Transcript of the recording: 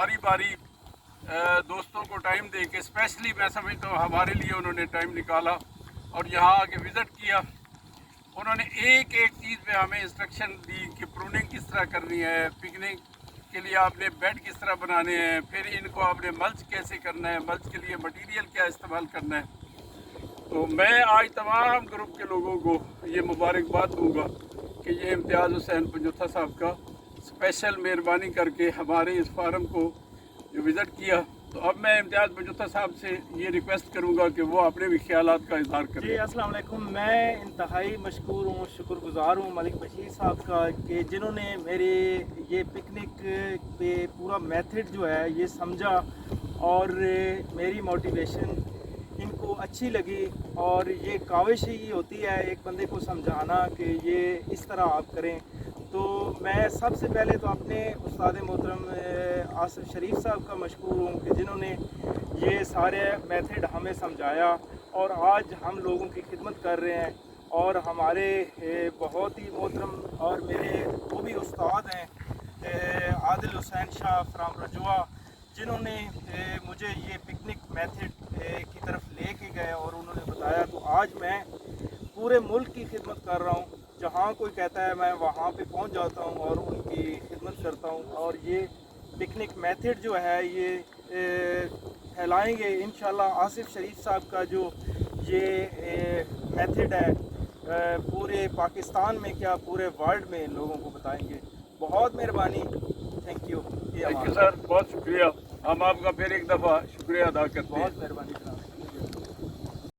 बारी बारी दोस्तों को टाइम दे के स्पेशली मैं समझता हूँ हमारे लिए उन्होंने टाइम निकाला और यहाँ आके विज़िट किया। उन्होंने एक एक चीज़ पे हमें इंस्ट्रक्शन दी कि प्रूनिंग किस तरह करनी है, पिकनिक के लिए आपने बेड किस तरह बनाने हैं, फिर इनको आपने मल्च कैसे करना है, मल्च के लिए मटेरियल क्या इस्तेमाल करना है। तो मैं आज तमाम ग्रुप के लोगों को ये मुबारकबाद दूंगा कि ये इम्तियाज़ हुसैन पंजोथा साहब का स्पेशल मेहरबानी करके हमारे इस फार्म को जो विज़िट किया। तो अब मैं इम्तियाज़ पंजोथा साहब से ये रिक्वेस्ट करूंगा कि वो अपने भी ख्यालात का इजहार करें। जी अस्सलाम वालेकुम। मैं इंतहाई मशकूर हूँ, शुक्रगुज़ार हूँ मलिक बशीर साहब का कि जिन्होंने मेरे ये पिकनिक पे पूरा मेथड जो है ये समझा और मेरी मोटिवेशन इनको अच्छी लगी। और ये काविश ही होती है एक बंदे को समझाना कि ये इस तरह आप करें। तो मैं सबसे पहले तो अपने उस्ताद मोहतरम आसिफ शरीफ साहब का मशकूर हूँ कि जिन्होंने ये सारे मेथड हमें समझाया और आज हम लोगों की खिदमत कर रहे हैं। और हमारे बहुत ही मोहतरम और मेरे वो भी उस्ताद हैं आदिल हुसैन शाह फ्राम रजुआ, जिन्होंने मुझे ये पिकनिक मेथड की तरफ ले के गए और उन्होंने बताया। तो आज मैं पूरे मुल्क की खिदमत कर रहा हूँ, जहाँ कोई कहता है मैं वहाँ पे पहुँच जाता हूँ और उनकी खिदमत करता हूँ। और ये पिकनिक मेथड जो है ये फैलाएंगे इंशाल्लाह। आसिफ शरीफ साहब का जो ये मेथड है पूरे पाकिस्तान में क्या पूरे वर्ल्ड में लोगों को बताएंगे। बहुत मेहरबानी, थैंक यू सर, बहुत शुक्रिया। हम आपका फिर एक दफ़ा शुक्रिया अदा करते हैं। बहुत मेहरबानी।